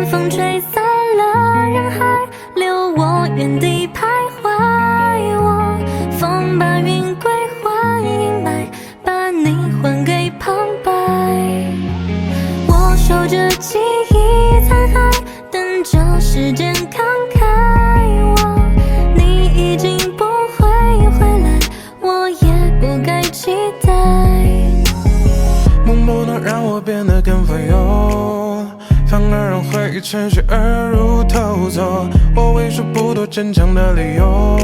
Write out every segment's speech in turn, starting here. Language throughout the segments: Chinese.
等风吹散了人海，留我原地徘徊。我风把云归还阴霾，把你还给旁白。我守着记忆残骸，等着时间慷慨。你已经不会回来，我也不该期待。梦不能让我变得更富有，反而让回忆趁虚而入偷走。我为数不多坚强的理由，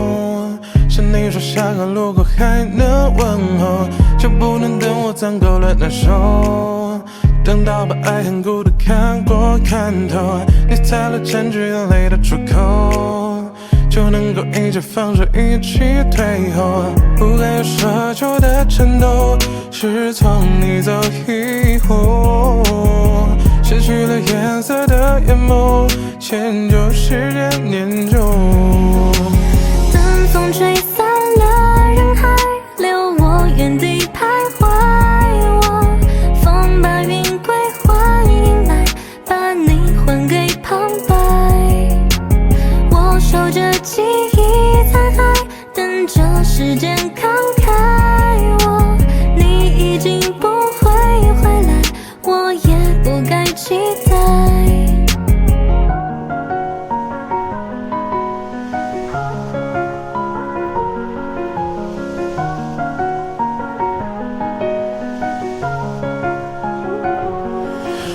是你说下个路口还能问候，就不能等我攒够了难受，等到把爱恨孤独看过看透，你才能占据眼泪的出口，就能够一起放手一起退后。不该有奢求的颤抖，是从你走以后，失去了颜色的眼眸，迁就时间念旧。等风吹散了人海，留我原地徘徊。我风把云归还阴霾，把你还给旁白。我守着记忆残骸，等着时间慷慨。你已经不会回来，我也不该期待。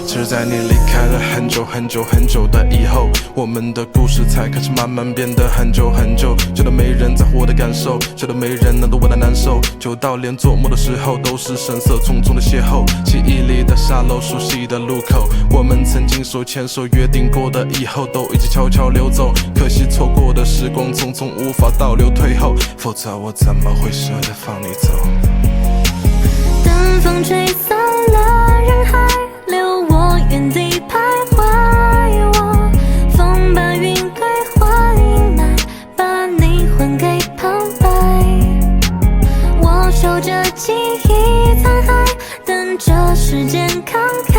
是在你离开了很久很久很久的以后，我们的故事才开始慢慢变得很久很久，觉得没人在乎我的感受，觉得没人能懂我的难受，久到连做梦的时候都是神色匆匆的邂逅。记忆里的沙漏，熟悉的路口，我们曾经手牵手约定过的以后都已经悄悄溜走，可惜错过的时光匆匆无法倒流退后，否则我怎么会舍得放你走。等风吹散了人海，留我原地徘徊。我风把云归还阴霾，把你还给旁白。我守着记忆残骸，等着时间慷慨。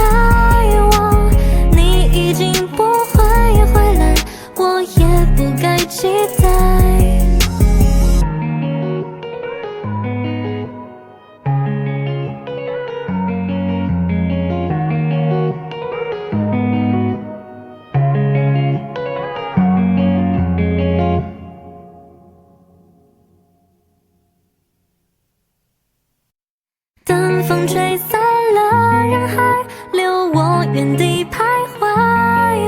你已经不会回来，我也不该期待。等风吹散了人海，留我原地徘徊。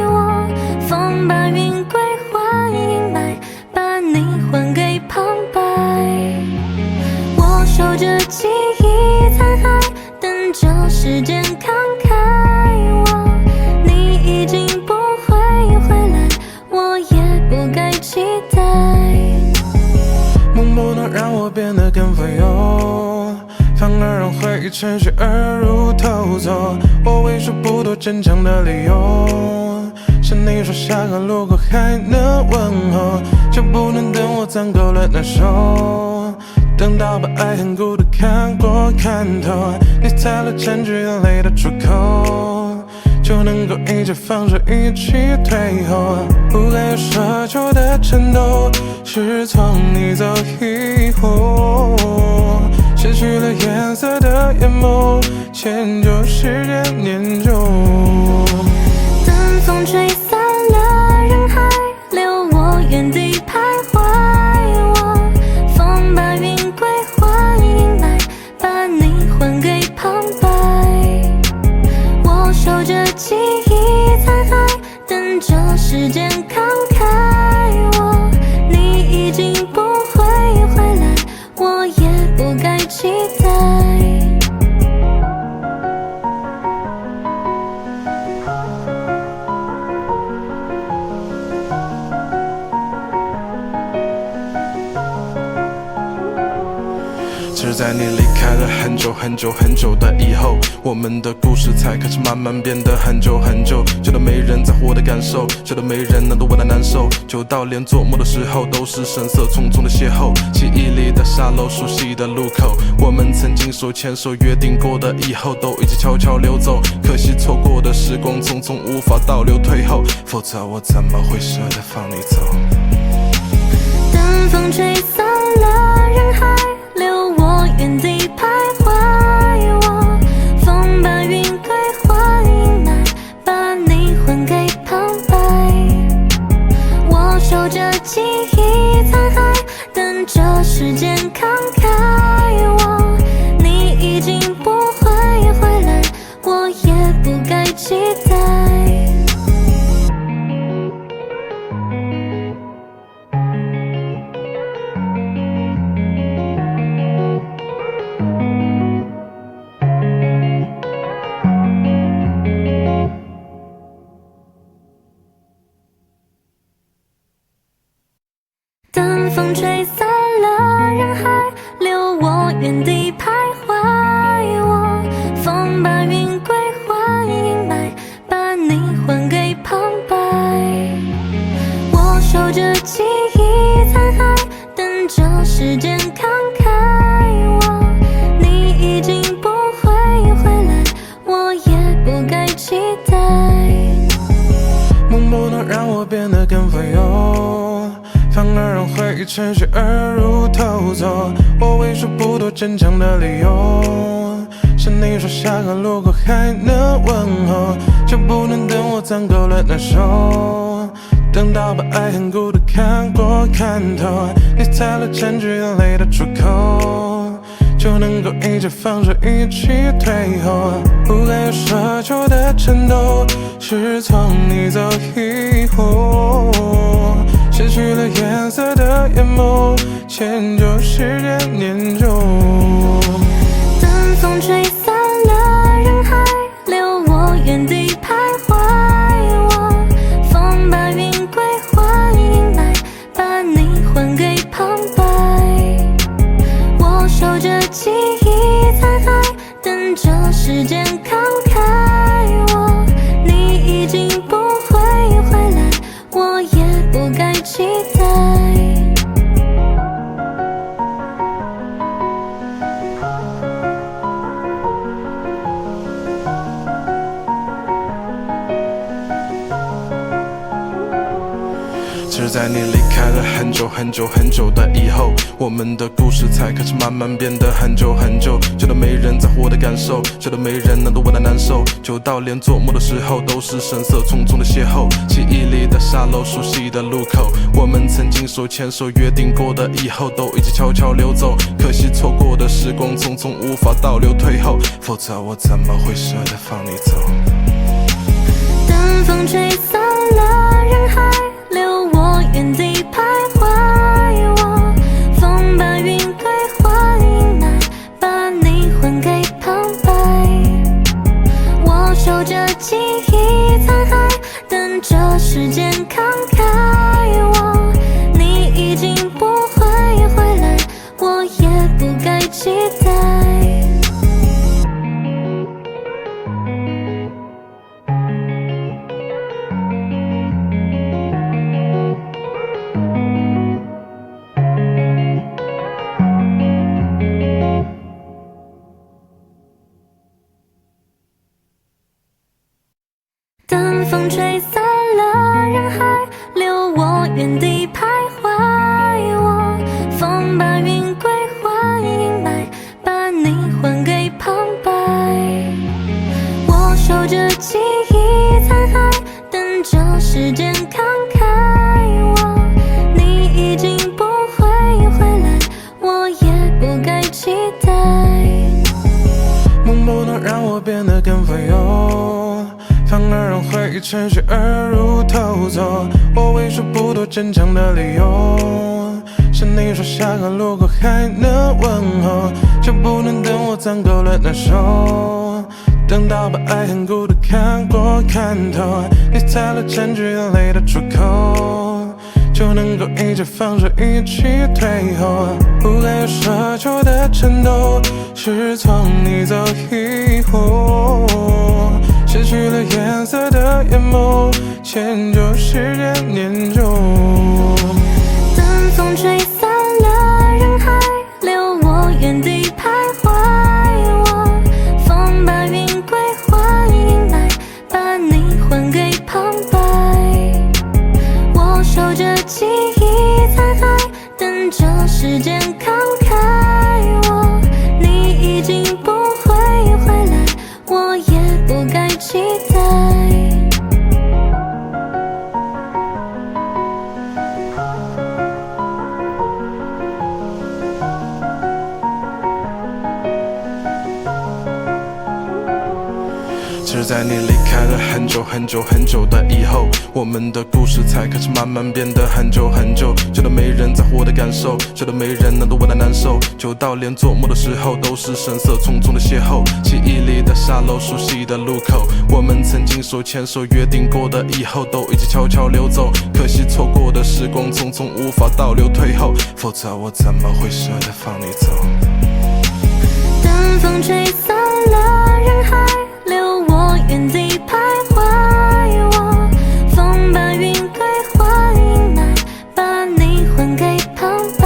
我风把云归还阴霾，把你还给旁白。我守着记忆残骸，等着时间慷慨。你已经不会回来，我也不该期待。梦不能让我变得更富有，反而让回忆趁虚而入偷走。我为数不多坚强的理由，是你说下个路口还能问候，就不能等我攒够了难受，等到把爱恨孤独看过看透，你才能占据眼泪的出口，就能够一起放手一起退后。不该有奢求的颤抖，是从你走以后，失去了颜色的眼眸，迁就时间念旧。等风吹散了人海，留我原地徘徊。我风把云归还阴霾，把你还给旁白。我守着记忆残骸，等着时间慷慨。你已经不会回来，我也不该期待。是在你离开了很久很久很久的以后，我们的故事才开始慢慢变得很久很久，觉得没人在乎我的的感受，觉得没人能懂我的难受，就到连做梦的时候都是神色匆匆的邂逅。记忆里的沙漏，熟悉的路口，我们曾经手牵手约定过的以后都已经悄悄溜走，可惜错过的时光匆匆，无法倒流退后，否则我怎么会舍得放你走？等风吹散了人海，留我原地徘徊。我风把云归还阴霾，把你还给旁白。我守着记忆残骸，等着时间慷慨。你已经不会回来，我也不该期待。等风吹散了人海，留我原地徘徊。我风把云归还阴霾，把你还给旁白。我守着记忆残骸，等着时间慷慨。你已经不会回来，我也不该期待。梦不能让我变得更富有，反而让回忆趁虚而入偷走。我为数不多坚强的理由，是你说下个路口还能问候，就不能等我攒够了难受，等到把爱恨孤独看过看透，你才能占据眼泪的出口，就能够一起放手一起退后。不该有奢求的颤抖，是从你走以后，失去了颜色的眼眸，迁就时间念旧。等风吹散了人海，留我原地徘徊。我风把云归还阴霾，把你还给旁白。我守着记忆残骸，等着时间慷慨。你已经不会回来，我也不该期待。只是在你离开了很久很久很久的以后，我们的故事才开始慢慢变得很久很久，觉得没人在乎我的感受，觉得没人能懂我的难受，就到连做梦的时候都是神色匆匆的邂逅。记忆里的沙漏，熟悉的路口，我们曾经手牵手约定过的以后都已经悄悄溜走，可惜错过的时光匆匆，无法倒流退后，否则我怎么会舍得放你走？等风吹散了人海，留我原地徘徊。我风把云归还阴霾，把你还给旁白。我守着记忆残骸，等着时间慷慨。你已经不会回来，我也不该期待。等风吹散了人海，留我原地徘徊。我风把云归还阴霾，把你还给旁白。我守着记忆残骸，等着时间慷慨。你已经不会回来，我也不该期待。梦不能让我变得更富有，反而让回忆趁虚而入偷走。我为数不多坚强的理由，是你说下个路口还能问候，就不能等我攒够了难受，等到把爱恨孤独看过看透，你才能占据眼泪的出口，就能够一起放手一起退后。不该有奢求的颤抖，是从你走以后，失去了颜色的眼眸，迁就时间念旧。等风吹散了人海，留我原地徘徊。我风把云归还，迎来把你还给旁白。我守着记忆残骸，等着时间慷慨。你已经不会回来，我也不该期待。只是在你离开了很久很久很久的以后，我们的故事才开始慢慢变得很久很久。觉得没人在乎我的感受，觉得没人能懂我的难受，久到连做梦的时候都是神色匆匆的邂逅。记忆里的沙漏，熟悉的路口，我们曾经手牵手约定过的以后都已经悄悄溜走。可惜错过的时光匆匆，无法倒流退后，否则我怎么会舍得放你走？等风吹散了人海，留我原地徘徊。我风把云归还，迎来把你还给旁白。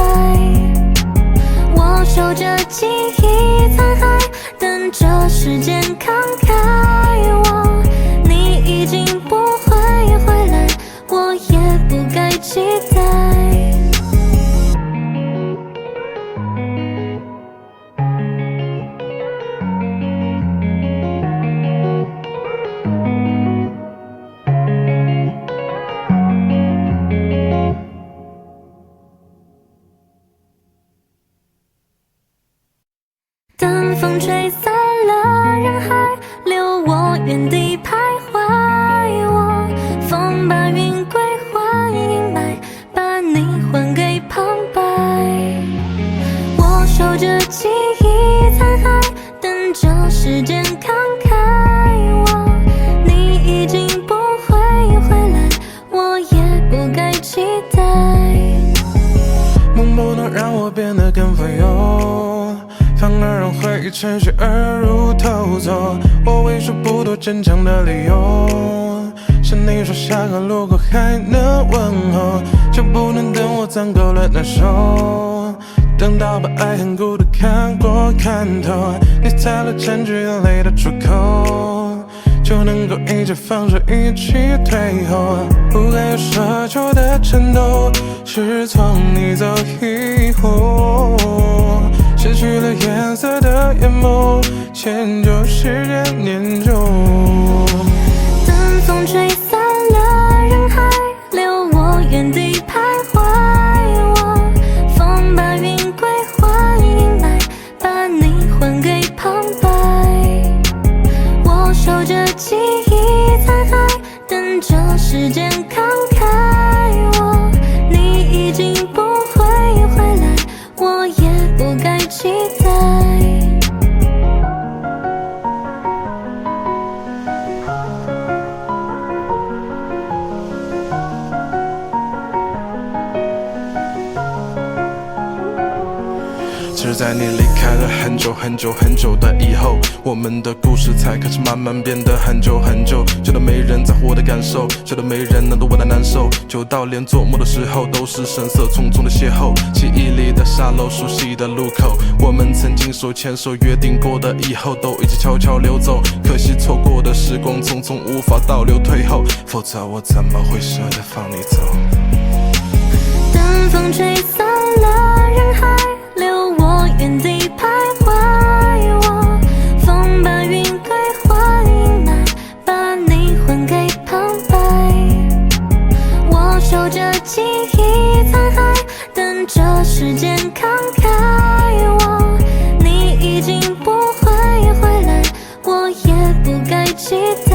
我守着记忆残骸，等着时间慷慨。你已经不会回来，我也不该期待。等风吹散了人海，留我原地徘徊。我风把云归还，迎来把你还给旁白。我守着记忆残骸，等着时间慷慨。你已经不会回来，我也不该期待。梦不能让我变得更富有，反而让回忆趁虚而入偷走。我为数不多坚强的理由，是你说下个路口还能问候，就不能等我攒够了难受，等到把爱恨孤独看过看透，你才能占据眼泪的出口，就能够一起放手，一起退后。不该有奢求的颤抖，是从你走以后，失去了颜色的眼眸，迁就时间念旧。等风吹散了人海，留我原地徘徊。我风把云归还，迎来把你还给旁白。我守着记忆残骸，等着时间慷慨。你已经不会回来，我也不该期待。只是在你离开了很久很久很久的以后，我们的故事才开始慢慢变得很久很久。觉得没人在乎我的感受，觉得没人能懂我的难受，久到连做梦的时候都是神色匆匆的邂逅。记忆里的沙漏，熟悉的路口，我们曾经手牵手约定过的以后都已经悄悄溜走。可惜错过的时光匆匆，无法倒流退后，否则我怎么会舍得放你走？等风吹散了人海，留我原地徘徊。我风把云归还，迎来把你还给旁白。我守着记忆残骸，等着时间慷慨。你已经不会回来，我也不该期待。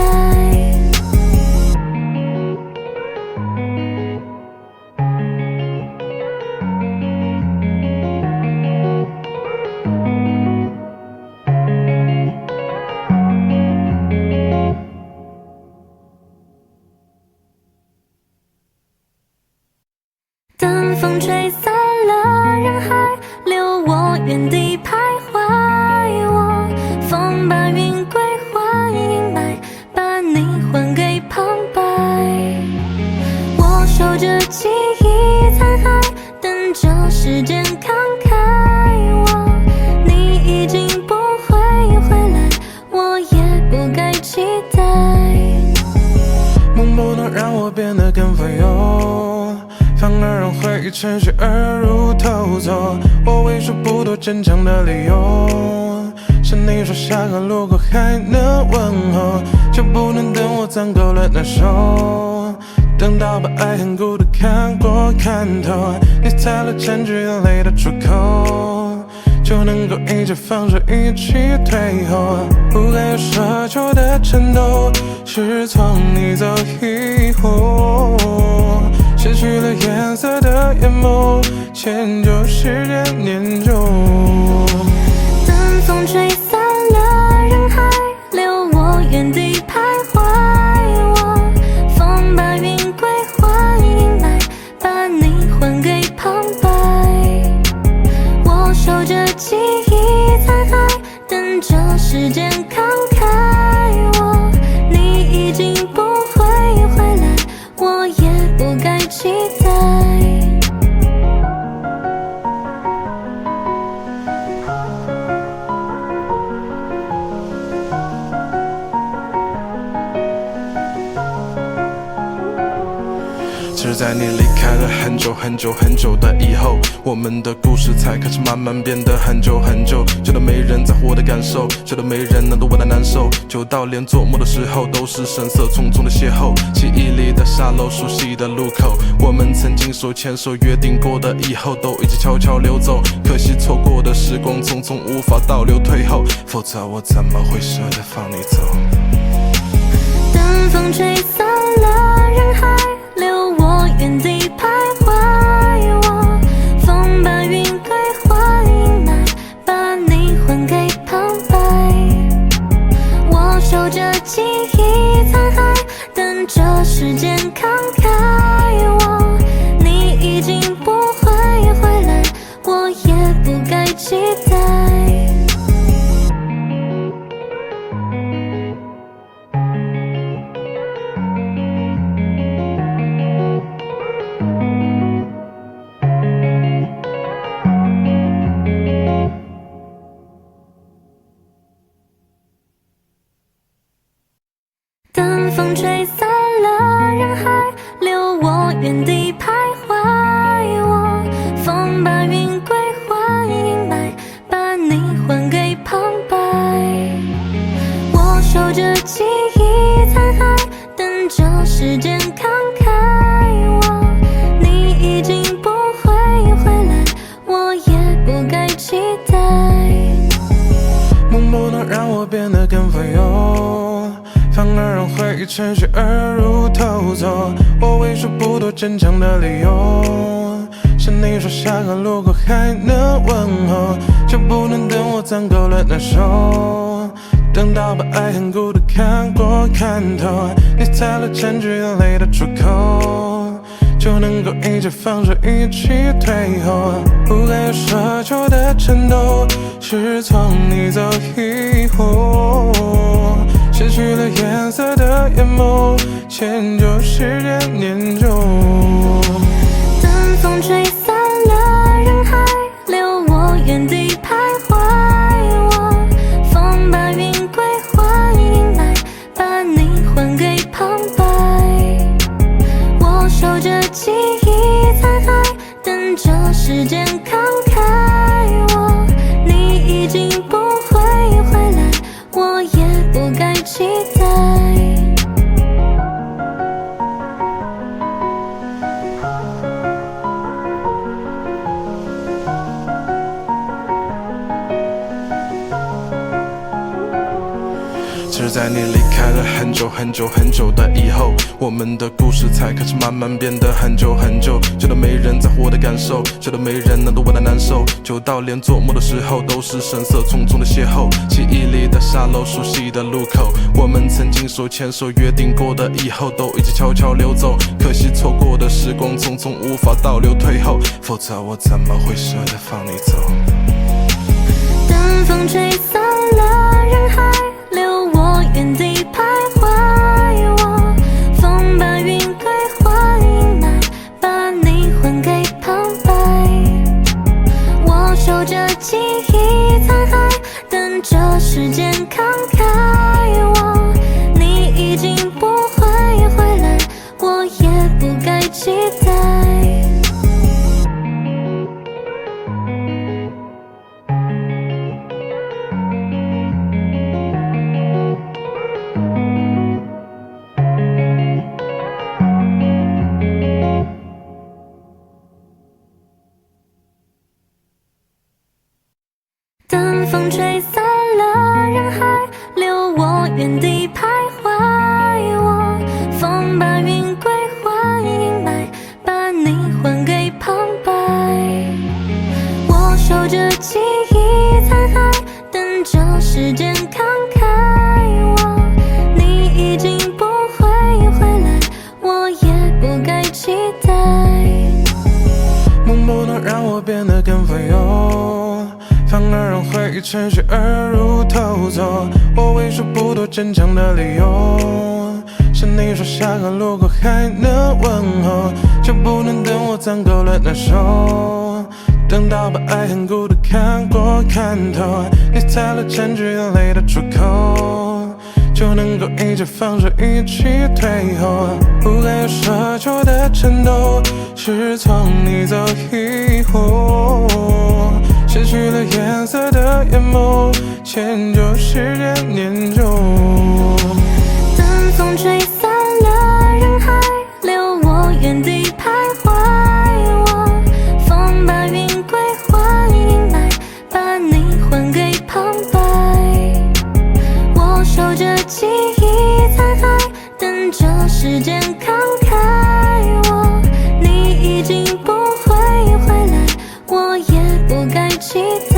等风吹散了人海，留我原地徘徊。我风把云归还，迎来把你还给旁白。能让我变得更富有，反而让回忆趁虚而入偷走。我为数不多坚强的理由，是你说下个路口还能问候，就不能等我攒够了难受，等到把爱恨孤独看过看透，你才能占据眼泪的出口，就能够一起放手一起退后。不该有奢求的颤抖，是从你走以后，失去了颜色的眼眸，迁就时间念旧。等风吹散了人海，留我原地徘徊。我风把云归还迎来，把你还给旁白。我守着记忆残骸，等着时间慷慨。你已经不会回来，我也不该期待。只在你离开了很久很久很久的以后，我们的故事才开始慢慢变得很久很久，久到没人在乎我的感受，久到没人能懂我的难受，久到连做梦的时候都是神色匆匆的邂逅。记忆里的沙漏，熟悉的路口，我们曾经手牵手约定过的以后都已经悄悄溜走，可惜错过的时光匆匆无法倒流退后，否则我怎么会舍得放你走。等风吹散了人海，留我原地徘徊。我风把云归还迎来，把你还给旁白。我守着记忆残骸，等着时间慷慨。你已经不会回来，我也不该期待。等风吹散了人海，留我原地徘徊。我风把云归还迎来，把你还给旁白。我守着记忆残骸，等着时间慷慨。你已经不会回来，我也不该期待。梦不能让我变得更富有，反而让回忆趁虚而入偷走。我为数不多坚强的理由，是你说下个路口还能问候，就不能等我攒够了难受，等到把爱恨孤独看过看透，你才能占据眼泪的出口，就能够一起放手一起退后。不该有奢求的颤抖，是从你走以后，失去了颜色的眼眸，迁就时间念旧。等风吹散了人海，留我原地徘徊。我风把云归还迎来，把你还给旁白。我守着记忆残骸，等着时间慷慨。你已经不会回来，我也不该期待。只在你离开了很久很久很久的以后，我们的故事才开始慢慢变得很久很久，久到没人在乎我的感受，久到没人能懂我的难受，久到连做梦的时候都是神色匆匆的邂逅。记忆里的沙漏，熟悉的路口，我们曾经手牵手约定过的以后都已经悄悄溜走，可惜错过的时光匆匆无法倒流退后，否则我怎么会舍得放你走。等风吹散了人海，留我原地徘徊。我风把云归还迎来，把你还给旁白。我守着记忆残骸，等着时间慷慨。你已经不会回来，我期待。等风吹散了人海，留我原地徘徊。我风把云归还阴霾，把你还给旁白。我守着记忆残骸，等着时间慷慨。你已经不会回来，我也不该期待。梦不能让我变得更富有，反而让回忆趁虚而入偷走。我为数不多坚强的理由，是你说下个路口还能问候，就不能等我攒够了难受，等到把爱恨孤独看过看透，你才能占据眼泪的出口，就能够一起放手一起退后。不该有奢求的颤抖，是从你走以后，失去了颜色的眼眸，迁就时间念旧。等风吹散了人海，留我原地徘徊。我风把云归还阴霾，把你还给旁白。我守着记忆残骸，等着时间慷慨。你已经不会回来，我也不该期待。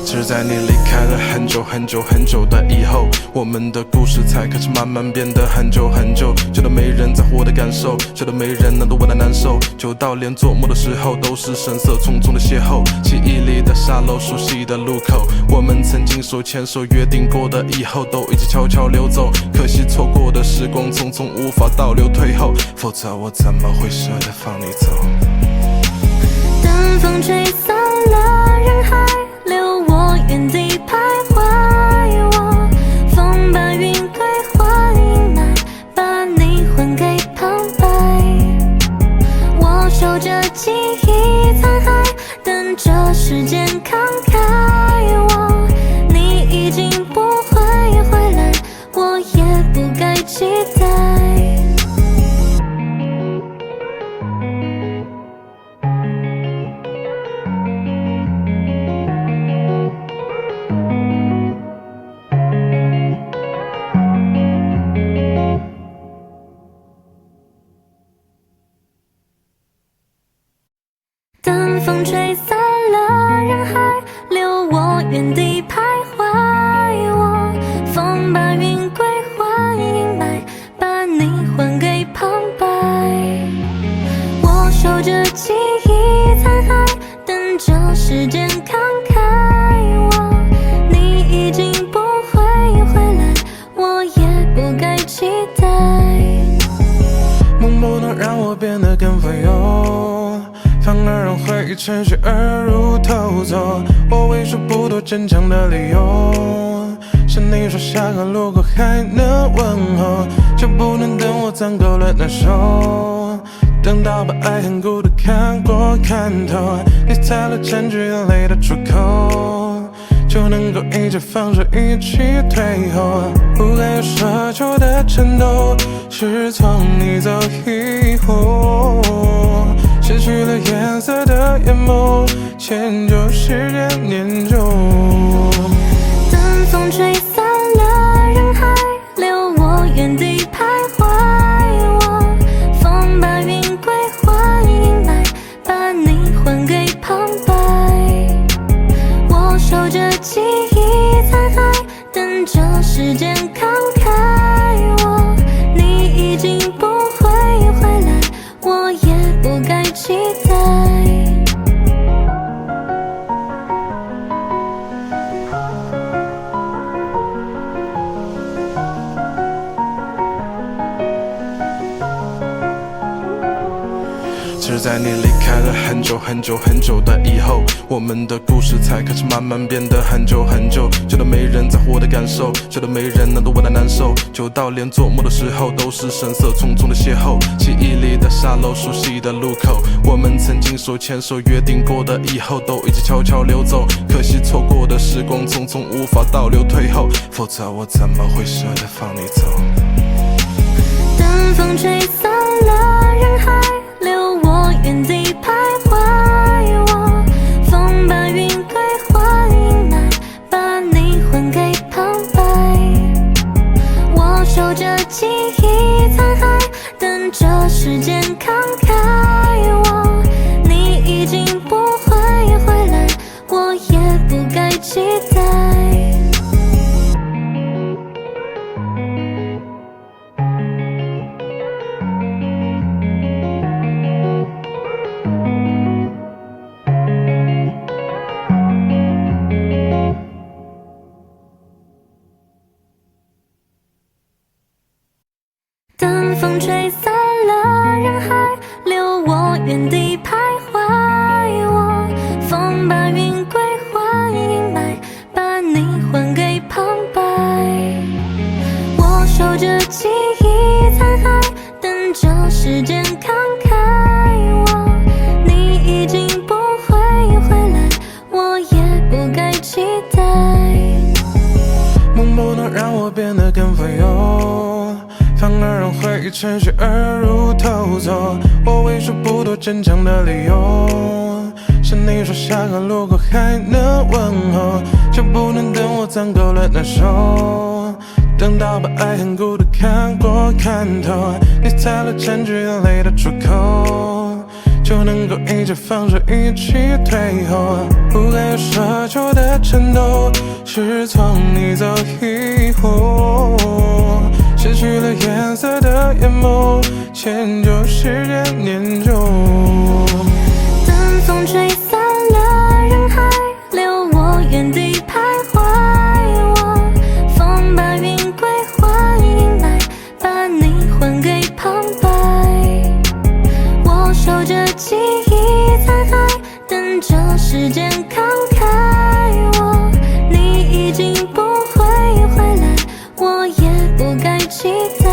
只在你离开了很久很久很久的以后，我们的故事才开始慢慢变得很久很久，觉得没人在乎我的感受，觉得没人能懂我的难受，久到连做梦的时候都是神色匆匆的邂逅。记忆里的沙漏，熟悉的路口，我们曾经手牵手约定过的以后都已经悄悄溜走，可惜错过的时光匆匆无法倒流退后，否则我怎么会舍得放你走。等风吹散了人海，留我原地徘徊。我风把云归还阴霾，把你还给旁白。我守着记忆残骸，等着时间慷慨。你已经不会回来，我也不该期待。等风吹散了人海，留我原地徘徊。我风把云归还阴霾，把你还给旁白。我守着记忆残骸，等着时间慷慨。你已经不会回来，我也不该期待。梦不能让我变得更富有，反而让回忆趁虚而入偷走。我为数不多坚强的理由，是你说下个路口还能问候，就不能等我攒够了难受，等到把爱恨孤独看过看透，你才能占据眼泪的出口，就能够一起放手一起退后。不该有奢求的颤抖，是从你走以后，失去了颜色的眼眸，迁就时间念旧。等风吹散了人海，留我原地徘徊。我风把云归还阴霾，把你还给旁白。我守着记忆残骸，等着时间慷慨。你已经不会回来，我也不该期待。只是在你离开了很久很久很久的以后，我们的故事才开始慢慢变得很久很久。觉得没人在乎我的感受，觉得没人能懂我的难受，久到连做梦的时候都是神色匆匆的邂逅。记忆里的沙漏，熟悉的路口，我们曾经手牵手约定过的以后都已经悄悄溜走。可惜错过的时光匆匆，无法倒流退后，否则我怎么会舍得放你走？等风吹散了人海，留我原地徘徊。我风把云归还迎来，把你还给旁白。我守着记忆残骸，等着时间慷慨。你已经不会回来，我也不该期待。等风吹散了人海，留我原地徘徊。我风把云归还迎来，把你还给旁白。我守着记忆残骸，等着时间慷慨。你已经不会回来，我也不该期待。梦不能让我变得更富有，反而让回忆趁虚而入偷走。我为数不多坚强的理由，是你说下个路口还能问候，就不能等我攒够了难受，等到把爱恨孤独看过看透，你才能占据眼泪的出口，就能够一起放手一起退后。不该有奢求的颤抖，是从你走以后，失去了颜色的眼眸，迁就时间念旧。等风吹散了人海，留我原地徘徊。我风把云归还迎来，把你还给旁白。我守着记忆残骸，等着时间慷慨。你已经不会回来，我也不该期待。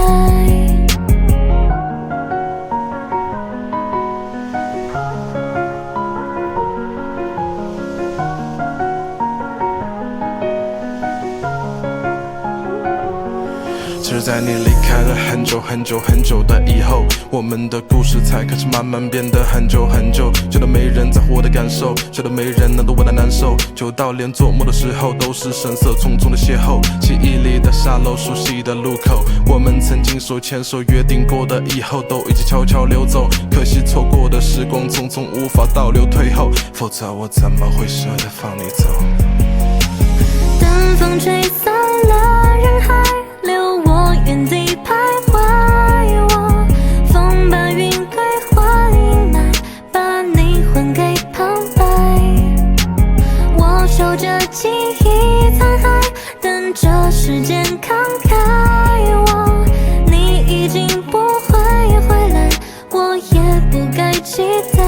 只是在你离开了很久很久很久的以后，我们的故事才开始慢慢变得很久很久。觉得没人在乎我的感受，觉得没人能懂我的难受，久到连做梦的时候都是神色匆匆的邂逅。记忆里的沙漏，熟悉的路口，我们曾经手牵手约定过的以后都已经悄悄溜走。可惜错过的时光匆匆，无法倒流退后，否则我怎么会舍得放你走？等风吹散了人海，留我原地徘徊。我风把云归还迎来，把你还给旁白。我守着记忆残骸，等着时间慷慨。你已经不会回来，我也不该期待。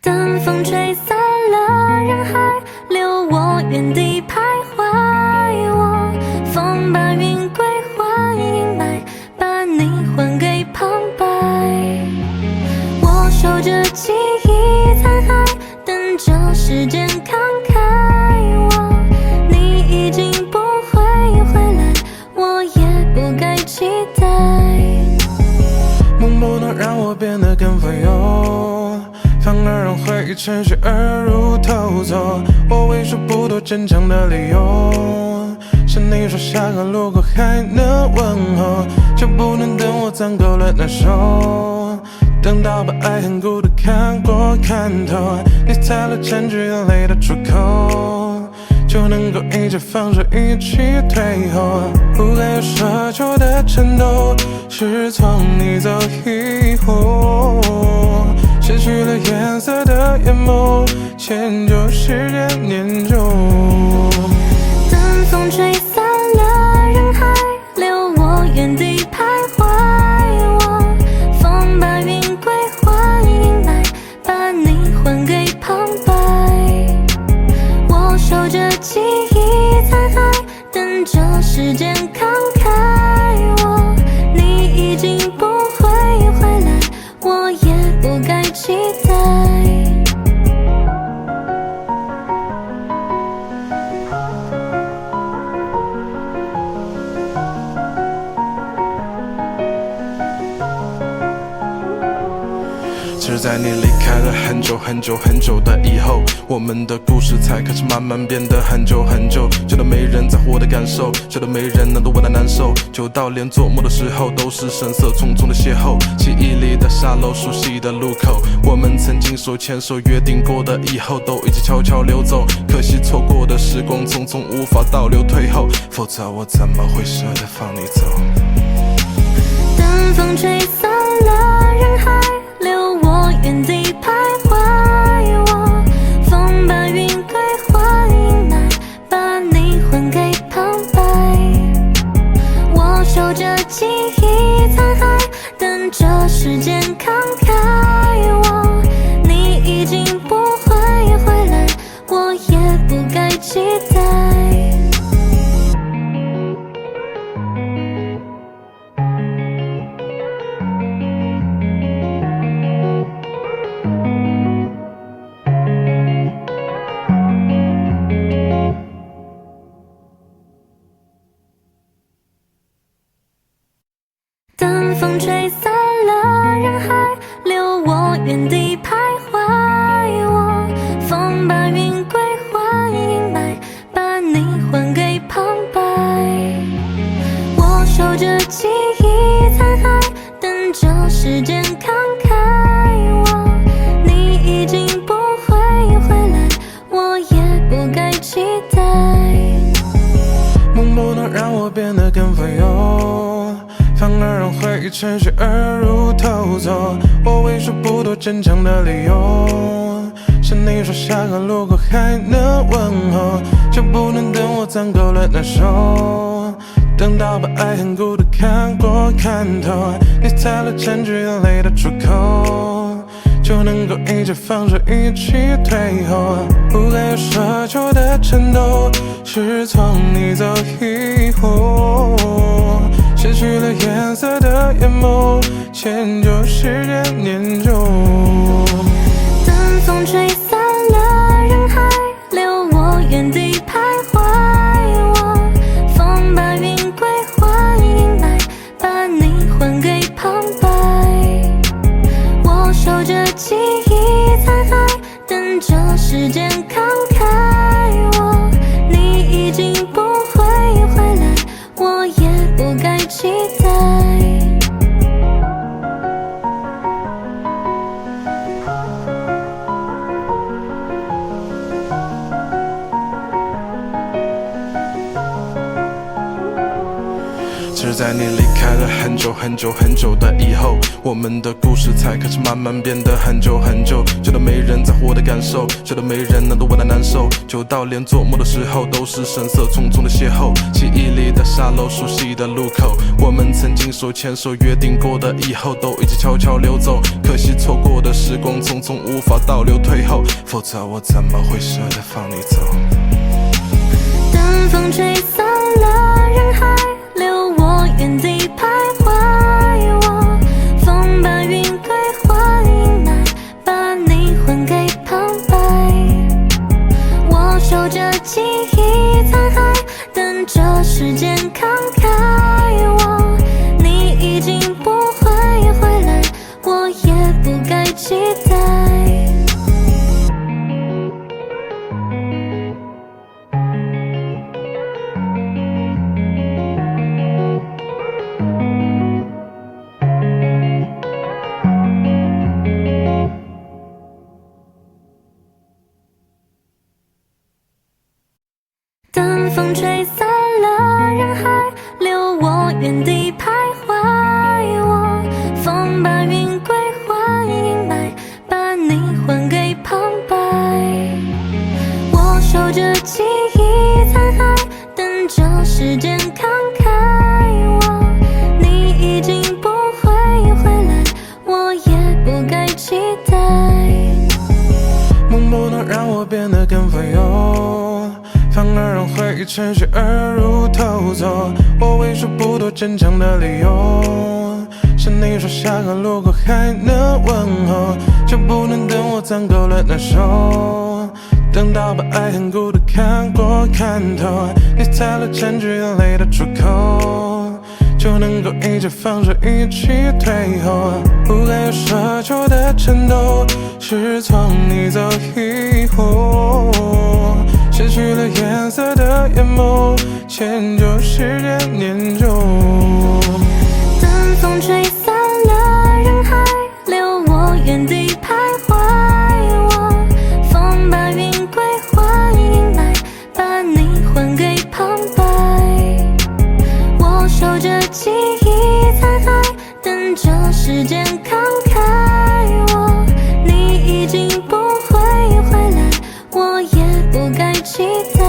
等风吹散了人海，留我原地徘徊。我风把云归还迎来，把你还给旁白。我守着记忆残骸，等着时间慷慨。你已经不会回来，我也不该期待。梦不能让我变得更富有，反而让回忆趁虚而入偷走。我为数不多坚强的理由，是你说下个路口还能问候，就不能等我攒够了难受，等到把爱恨孤独看过看透，你才能占据眼泪的出口，就能够一直放手一起退后。不该有奢求的颤抖，是从你走以后，失去了颜色的眼眸，迁就时间念旧。等风吹散了人海，留我原地徘徊。我风把云归还阴霾，把你还给旁白。我守着记忆残骸，等着时间慷慨。你已经不会回来，我也不该期待。其实在你离开了很久很久很久的以后，我们的故事才开始慢慢变得很久很久。觉得没人在乎我的感受，觉得没人能懂我的难受，久到连做梦的时候都是神色匆匆的邂逅。记忆里的沙漏，熟悉的路口，我们曾经手牵手约定过的以后都已经悄悄溜走。可惜错过的时光匆匆，无法倒流退后，否则我怎么会舍得放你走？等风吹散了人海，留我原地徘徊。我风把云归还阴霾，把你还给旁白。我守着记忆残骸，等着时间慷慨。你已经不会回来，我也不该期待。等风吹散了人海，留我原地徘徊。我风把云归还阴霾，把你还给旁白。我守着记忆残骸，等着时间慷慨。你已经不会回来，我也不该期待。梦不能让我变得更富有，反而让回忆趁虚而入偷走。我为数不多坚强的理由，是你说下个路口还能问候，就不能等我攒够了难受，等到把爱恨孤独看过看透，你才能占据眼泪的出口，就能够一直放手一起退后。不该有奢求的颤抖，是从你走以后，失去了颜色的眼眸，迁就时间念旧。等风吹散了人海，留我原地徘徊。我风把云归还阴霾，把你还给旁白。我守着记忆残骸，等着时间慷慨。你已经不会回来，我也不该期待。是在你离开了很久很久很久的以后，我们的故事才开始慢慢变得很久很久。觉得没人在乎我的感受，觉得没人能懂我的难受，久到连做梦的时候都是神色匆匆的邂逅。记忆里的沙漏，熟悉的路口，我们曾经手牵手约定过的以后都已经悄悄溜走。可惜错过的时光匆匆，无法倒流退后，否则我怎么会舍得放你走？等风吹散了人海，留我原地徘徊。我风把云归还阴霾，把你还给旁白。我守着记忆残骸，等着时间慷慨。你已经不会回来，我也不该期待。趁虚而入偷走我为数不多坚强的理由。是你说下个路口还能问候，就不能等我攒够了难受，等到把爱恨孤独看过看透，你才能占据眼泪的出口，就能够一起放手一起退后。不该有奢求的颤抖，是从你走以后，失去了颜色的眼眸，迁就时间念旧。等风吹散了人海，留我原地徘徊。我风把云归还迎来，把你还给旁白。我守着记忆残骸，等着时间慷慨。你已经不会回来，我也不该期待。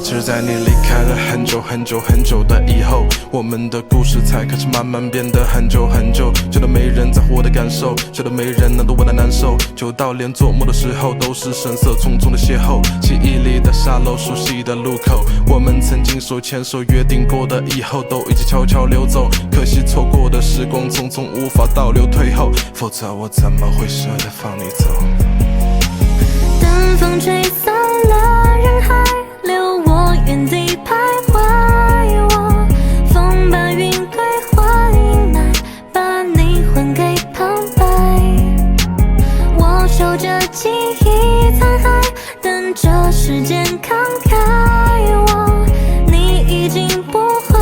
是在你离开了很久很久很久的以后，我们的故事才开始慢慢变得很久很久，久到没人在乎我的感受，久到没人能懂我的难受，久到连做梦的时候都是神色匆匆的邂逅。记忆里的沙漏，熟悉的路口，我们曾经手牵手约定过的以后都已经悄悄溜走，可惜错过的时光匆匆无法倒流退后，否则我怎么会舍得放你走。等风吹散了人海，留我原地徘徊。我风把云归还迎来，把你还给旁白。我守着记忆残骸，等着时间慷慨。你已经不会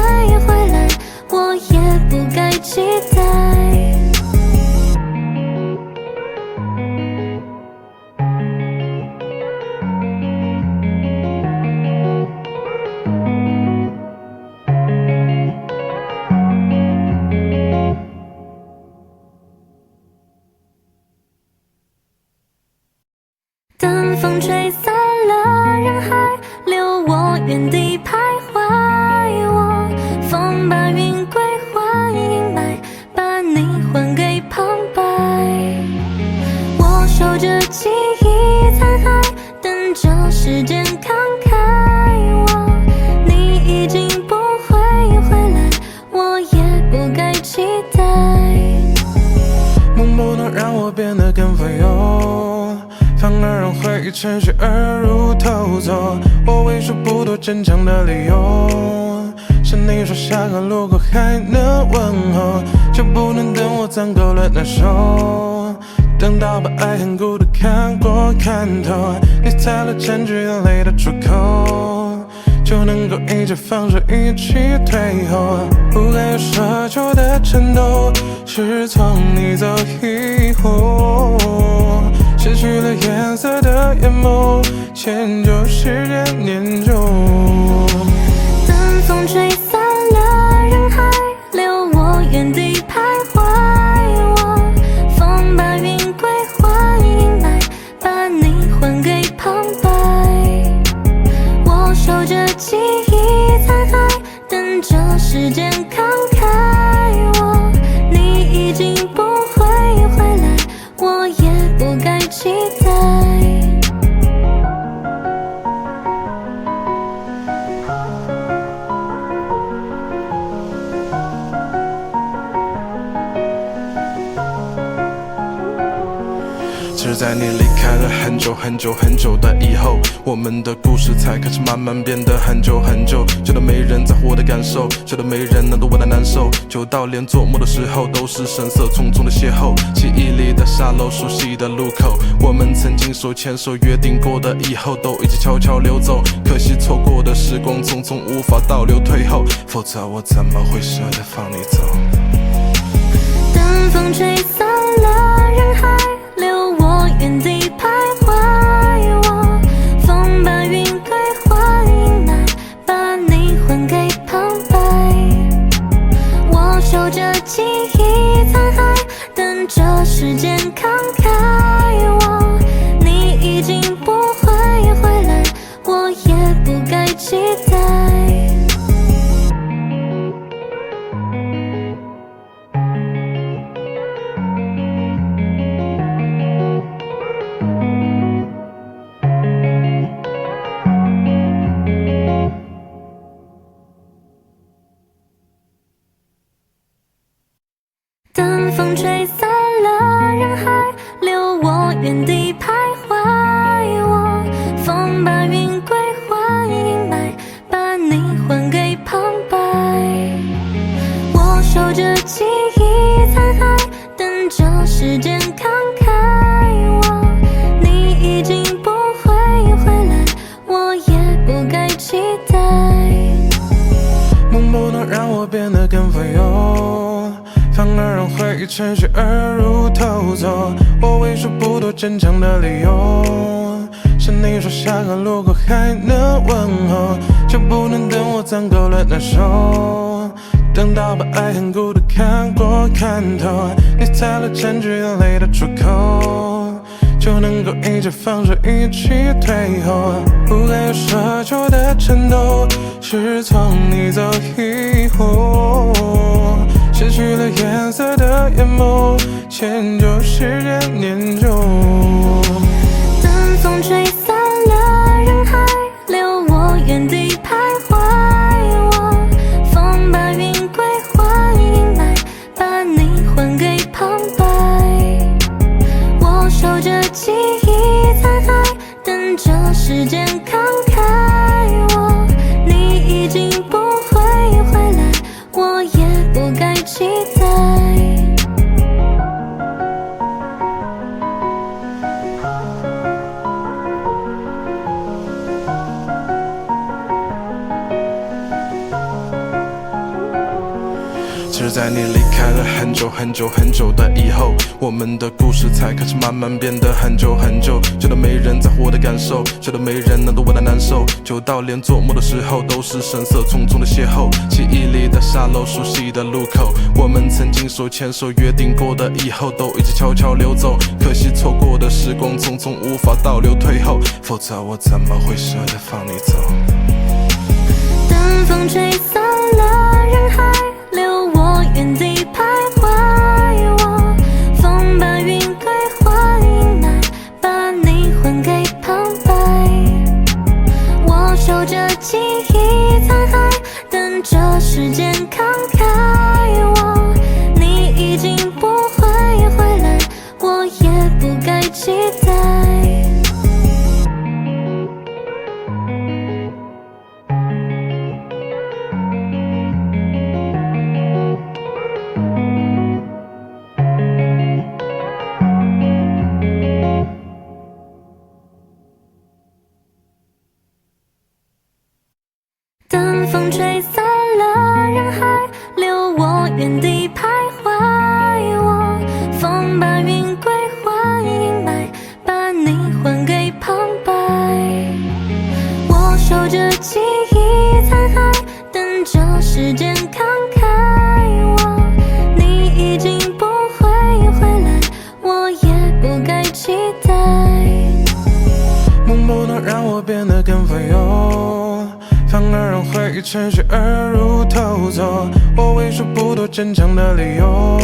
回来，我也不该期待。等风吹散了人海，留我原地徘徊。我风把云归还迎来，把你还给旁白。我守着记忆残骸，等着时间慷慨。你已经不会回来，我也不该期待。梦不能让我变得更富有，反而让回忆趁虚而入偷走我为数不多坚强的理由。是你说下个路口还能问候，就不能等我攒够了难受，等到把爱恨孤独看过看透，你才能占据眼泪的出口，就能够一起放手一起退后。不该有奢求的颤抖，是从你走以后，失去了颜色的眼眸，迁就时间念旧。等风吹散了人海，留我原地徘徊。我风把云归还迎来，把你还给旁白。我守着记忆残骸，等着时间慷慨。你已经不会回来，我也不该期待。是在你离开了很久很久很久的以后，我们的故事才开始慢慢变得很久很久，久到没人在乎我的感受，久到没人能懂我的难受，久到连做梦的时候都是神色匆匆的邂逅。记忆里的沙漏，熟悉的路口，我们曾经手牵手约定过的以后都已经悄悄溜走，可惜错过的时光匆匆无法倒流退后，否则我怎么会舍得放你走。等风吹散了人海，留我原地徘徊。我风把云归还迎来，把你还给旁白。我守着记忆残骸，等着时间慷慨。你已经不会回来，我也不该期待。风吹散了人海，留我原地徘徊。我风把云归还阴霾，把你还给旁白。我守着记忆残骸，等着时间慷慨。你已经不会回来，我也不该期待。梦不能让我变得更富有，反而让回忆趁虚而入偷走。我为数不多坚强的理由，是你说下个路口还能问候，就不能等我攒够了难受，等到把爱恨孤独看过看透，你才能占据眼泪的出口，就能够一起放手，一起退后。不该有奢求的颤抖，是从你走以后，失去了颜色的眼眸，迁就时间念旧。等风吹散了人海，留我原地徘徊。我风把云归还阴霾，把你还给旁白。我守着记忆残骸，等着时间慷慨。你已经不会回来，我也不该期待。其实在你离开了很久很久很久的以后，我们的故事才开始慢慢变得很久很久，觉得没人在乎我的感受，觉得没人能懂我的难受，久到连做梦的时候都是神色匆匆的邂逅。记忆里的沙漏，熟悉的路口，我们曾经手牵手约定过的以后都已经悄悄溜走，可惜错过的时光匆匆无法倒流退后，否则我怎么会舍得放你走。等风吹散了人海，留我原地徘徊。我风把云归还阴霾，把你还给旁白。我守着记忆残骸，等着时间慷慨。你已经不会回来，我也不该期待。等风吹散了人海，留我原地徘徊。我风把云归还阴霾，把你还给旁白。我守着记忆残骸，等着时间慷慨。你已经不会回来，我也不该期待。梦不能让我变得更富有，反而让回忆趁虚而入偷走。我为数不多坚强的理由，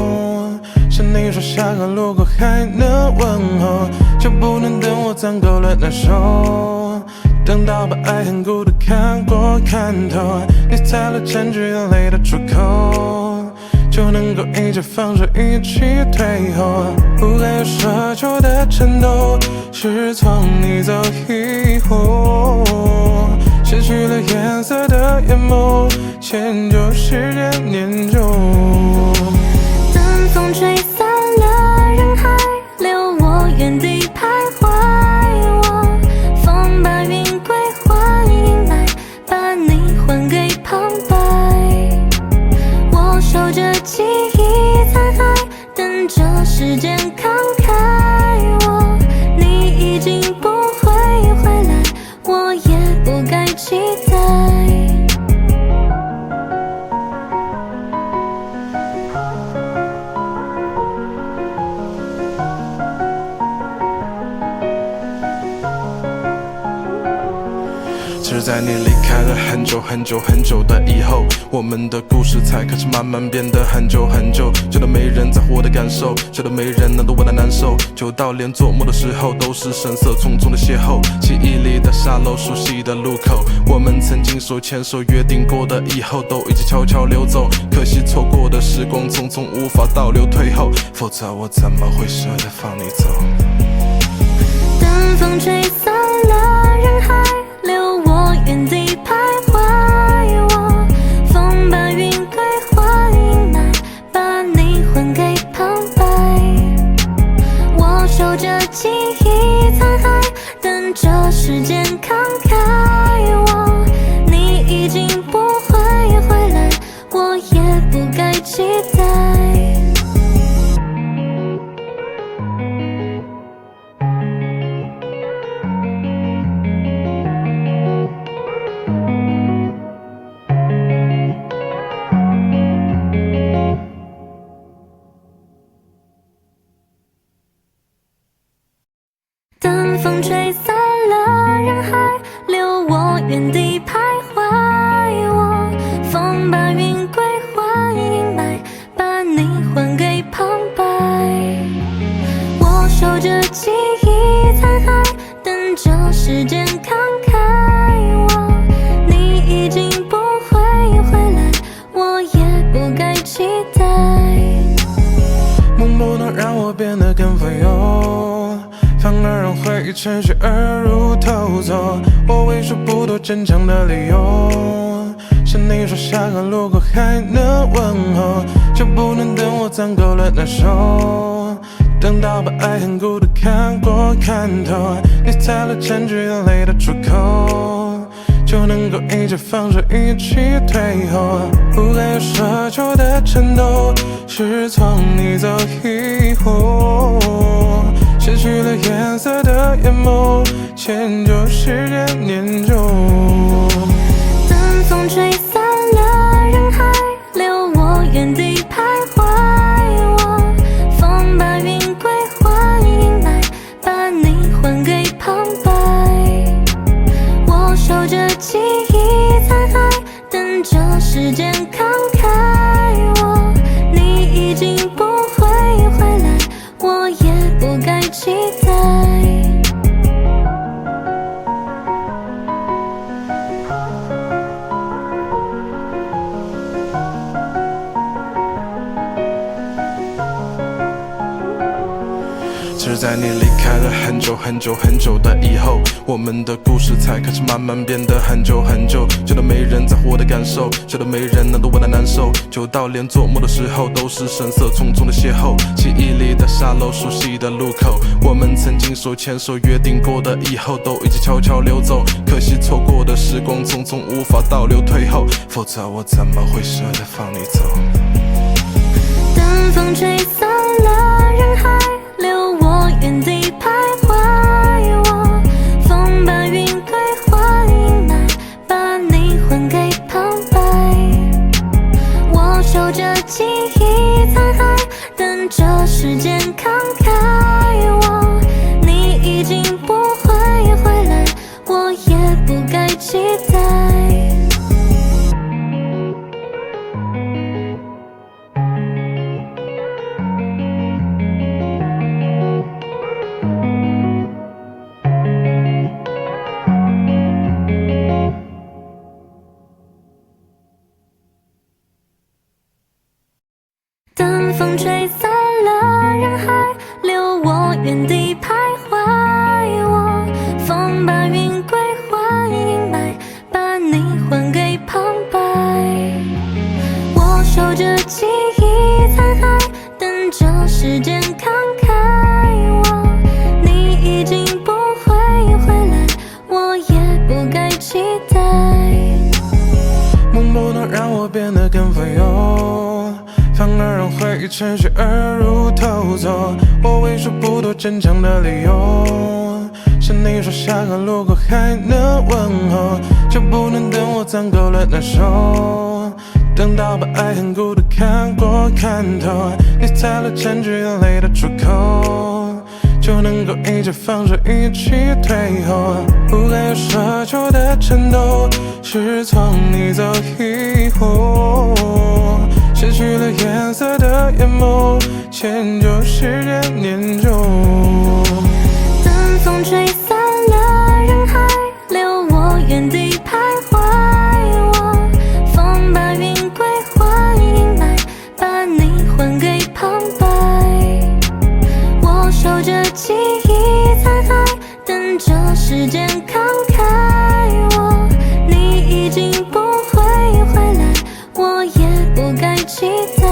是你说下个路口还能问候，就不能等我攒够了难受，等到把爱恨孤独看过看透，你才能占据眼泪的出口，就能够一起放手，一起退后。不该有奢求的颤抖，是从你走以后，失去了颜色的眼眸，迁就时间念旧。等风吹散了人海，留我原地徘徊。我风把云归还阴霾，把你还给旁白。我守着记忆残骸，等着时间慷慨。你已经不会回来，我也不该期待。是在你离开了很久很久很久的以后，我们的故事才开始慢慢变得很久很久，觉得没人在乎我的感受，觉得没人能懂我的难受，久到连做梦的时候都是神色匆匆的邂逅。记忆里的沙漏，熟悉的路口，我们曾经手牵手约定过的以后都已经悄悄溜走，可惜错过的时光匆匆无法倒流退后，否则我怎么会舍得放你走？等风吹散了人海，留我原地徘徊。我风把云归还，阴霾把你还给旁白。我守着记忆残骸，等着时间慷慨。你已经不会回来，我也不该期待。等风吹散了人海，留我原地徘徊。我风把云归还，阴霾把你还给旁白。我守着记忆残骸，等着时间慷慨。你已经不会回来，我也不该期待。梦不能让我变得更富有，反而让回忆趁虚而入偷走。我为数不多坚强的理由，是你说下个路口还能问候，就不能等我攒够了难受，等到把爱恨孤独看过看透，你才能占据眼泪的出口，就能够一起放手一起退后。不该有奢求的颤抖，是从你走以后，失去了颜色的眼眸，迁就时间念旧。等风吹散了人海，留我原地徘徊。我风把云归还，阴霾把你还给旁白。我守着记忆残骸，等着时间慷慨。你已经不会回来，我也不该期待。是在你离开了很久很久很久的以后，我们的故事才开始慢慢变得很久很久，久到没人在乎我的感受，久到没人能懂我的难受，久到连做梦的时候都是神色匆匆的邂逅。记忆里的沙漏，熟悉的路口，我们曾经手牵手约定过的以后都已经悄悄溜走，可惜错过的时光匆匆无法倒流退后，否则我怎么会舍得放你走？等风吹散了人海，留我原地徘徊。我风把云归还，阴霾把你还给旁白。我守着记忆残骸，等着时间慷慨。你已经不会回来，我也不该期待。等风吹散了人海，留我原地徘徊。我风把云归还，阴霾把你还给旁白。我守着记忆残骸，等着时间慷慨。你已经不会回来，我也不该期待。梦不能让我变得更富有，反而让回忆趁虚而入偷走。我为数不多坚强的理由，是你说下个路口还能问候，就不能等我攒够了难受，等到把爱恨孤独看过看透，你才能占据眼泪的出口，就能够一起放手一起退后。不该有奢求的颤抖，是从你走以后，失去了颜色的眼眸，迁就时间念旧。等风吹散了人海，留我原地徘徊。我风把云归还，阴霾把你还给旁白。时间慷慨我，你已经不会回来，我也不该期待。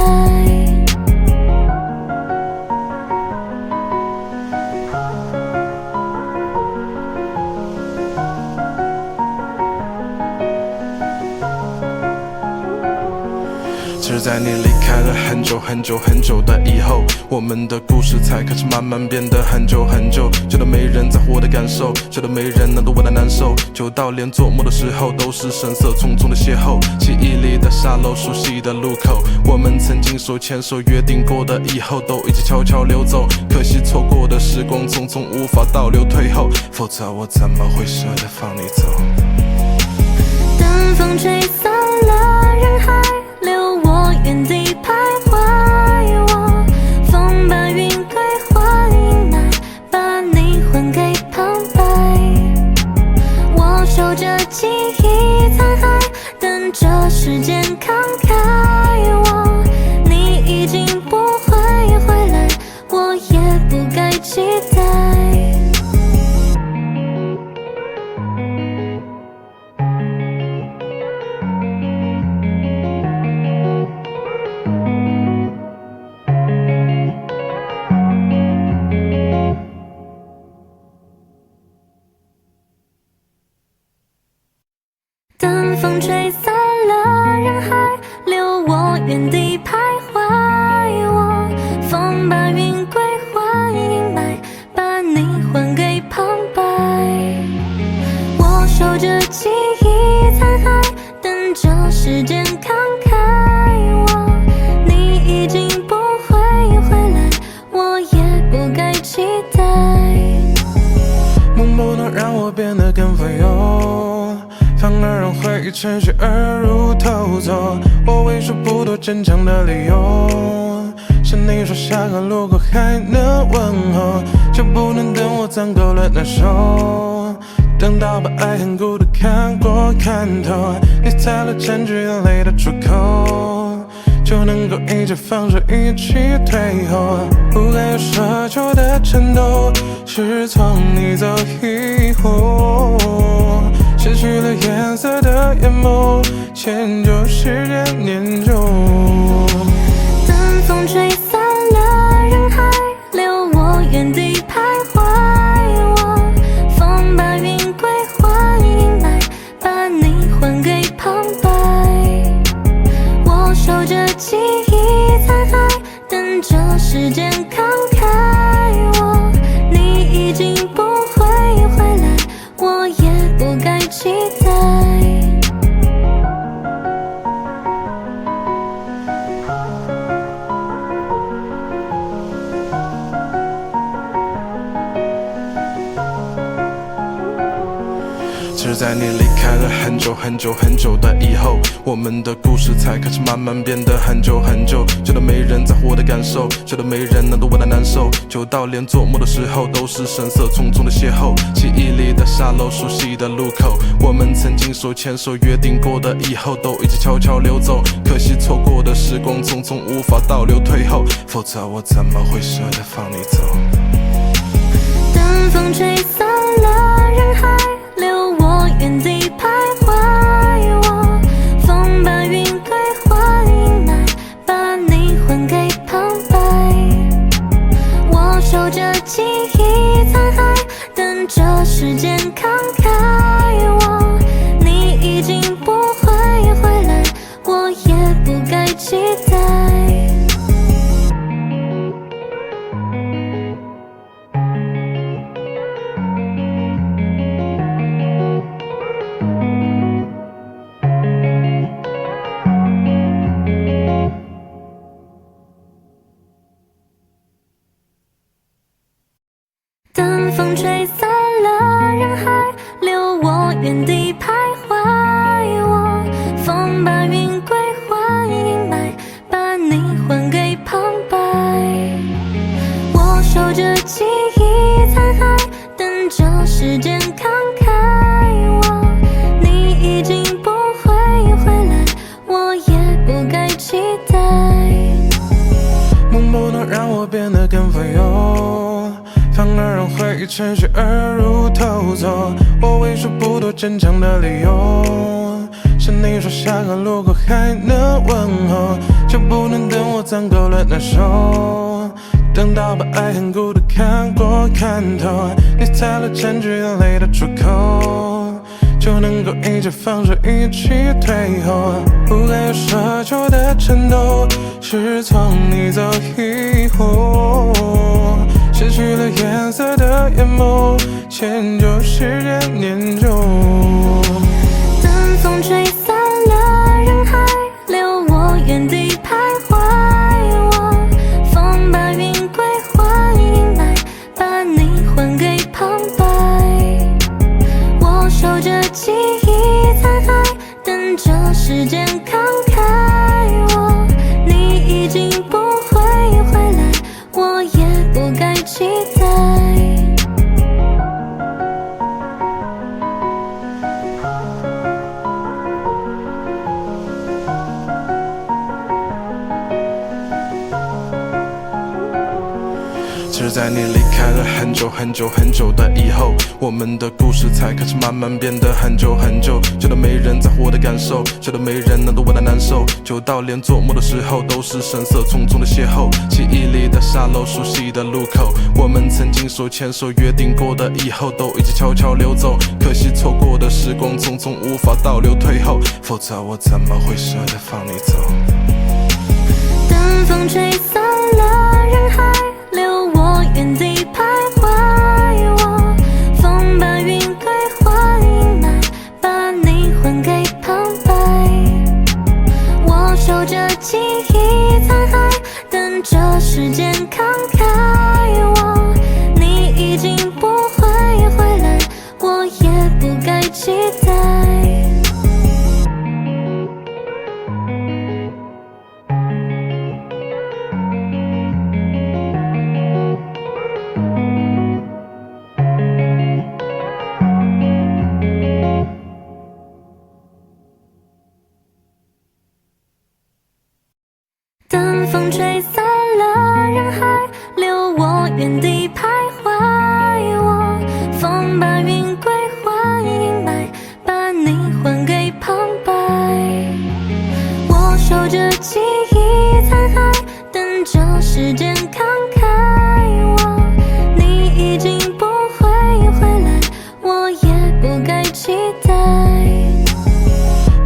只在你离开了很久很久很久的以后，我们的故事才开始慢慢变得很久很久。觉得没人在乎我的感受，觉得没人能懂我的难受，久到连做梦的时候都是神色匆匆的邂逅。记忆里的沙漏，熟悉的路口，我们曾经手牵手约定过的以后，都已经悄悄溜走。可惜错过的时光匆匆，无法倒流退后，否则我怎么会舍得放你走？等风吹散了人海，留我原地徘徊。我风把云归还阴霾，把你还给旁白。我守着记忆残骸，等着时间慷慨我，你已经不会回来，我也不该期待。等风吹散了人海，留我原地徘徊。我风把云归还阴霾，把你还给旁白。我守着记忆残骸，等着时间慷慨我，你已经不会回来，我也不该期待。梦不能让我变得更富有，反而让回忆趁虚而入偷走。我为数不多坚强的理由，是你说下个路口还能问候，就不能等我攒够了难受，等到把爱恨孤独看过看透，你才能占据眼泪的出口，就能够一起放手一起退后。不该有奢求的颤抖，是从你走以后，失去了颜色的眼眸，迁就时间念旧。等风吹散了人海，留我原地徘徊。我风把云归还阴霾，把你还给旁白。我守着记忆残骸，等着时间慷慨我，你已经不会回来，我也不该期待。只在你离开了很久很久很久的以后，我们的故事才开始慢慢变得很久很久。觉得没人在乎我的感受，觉得没人能懂我的难受，久到连做梦的时候都是神色匆匆的邂逅。记忆里的沙漏，熟悉的路口，我们曾经手牵手约定过的以后，都已经悄悄溜走。可惜错过的时光匆匆，无法倒流退后，否则我怎么会舍得放你走？等风吹散了人海，留我原地徘徊。我风把云归还阴霾，把你还给旁白。我守着记忆残骸，等着时间慷慨我，你已经不会回来，我也不该期待。等风吹散了人海，留我原地徘徊。我风把云归还阴霾，把你还给旁白。我守着记忆残骸，等着时间慷慨我，你已经不会回来，我也不该期待。梦不能让我变得更富有，反而让回忆趁虚而入偷走。我为数不多坚强的理由，是你说下个路口还能问候，就不能等我攒够了难受，等到把爱恨孤独看过看透，你才能占据眼泪的出口，就能够一起放手，一起退后。不该有奢求的颤抖，是从你走以后，失去了颜色的眼眸，迁就时间念旧。等风吹散了人海，留我原地徘徊。我风把云归还迎来，把你还给旁白。我守着记忆残骸，等着时间慷慨。你已经不会回来，我也不该期待。是在你离开了很久很久很久的以后，我们的故事才开始慢慢变得很久很久，久得没人在乎我的感受，久得没人能懂我的难受，久到连做梦的时候都是神色匆匆的邂逅。记忆里的沙漏，熟悉的路口，我们曾经手牵手约定过的以后都已经悄悄溜走，可惜错过的时光匆匆无法倒流退后，否则我怎么会舍得放你走。等风吹散了人海，留我原地徘徊。我风把云归还迎来，把你还给旁白。我守着记忆残骸，等着时间慷慨。你已经不会回来，我也不该期待。等风吹散了人海，留我原地徘徊。我风把云归还迎来，把你还给旁白。我守着记忆残骸，等着时间慷慨。你已经不会回来，我也不该期待。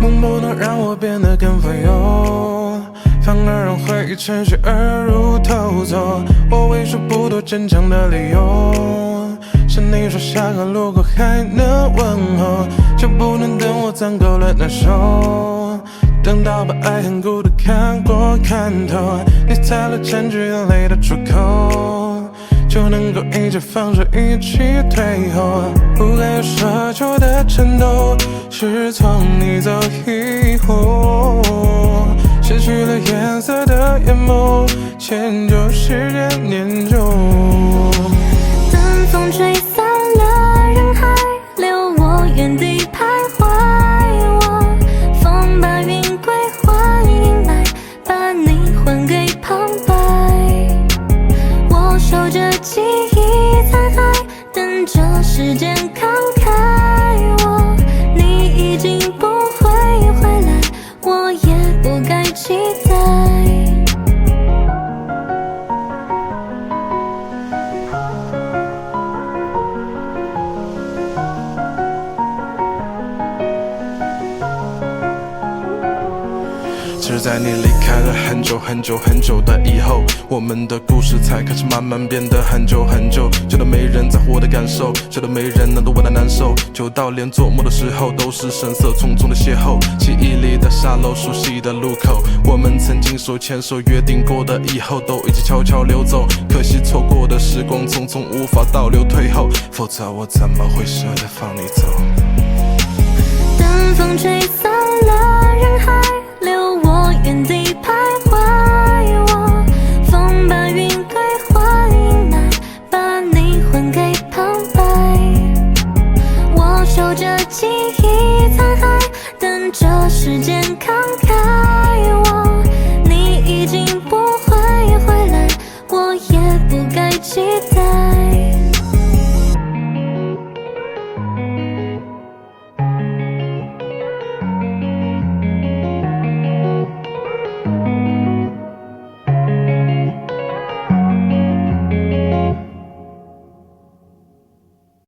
梦不能让我变得更富有，反而让回忆趁虚而入偷走。我为数不多坚强的理由，是你说下个路口还能问候，就不能等我攒够了难受，等到把爱恨孤独看过看透，你才能占据眼泪的出口，就能够一起放手，一起退后。不该有奢求的颤抖，是从你走以后，失去了颜色的眼眸，迁就时间念旧。等风吹散了人海，留我原地徘徊。我风把云归还迎来，把你还给旁白。我守着记忆残骸，等着时间慷慨。你已经不会回来，我也不该期待。是在你离开了很久很久很久的以后，我们的故事才开始慢慢变得很久很久，久得没人在乎我的感受，久得没人能懂我的难受，久到连做梦的时候都是神色匆匆的邂逅。记忆里的沙漏，熟悉的路口，我们曾经手牵手约定过的以后都已经悄悄溜走，可惜错过的时光匆匆无法倒流退后，否则我怎么会舍得放你走。等风吹散了人海，留我原地徘徊。我风把云归还迎来，把你还给旁白。我守着记忆残骸，等着时间慷慨。你已经不会回来，我也不该期待。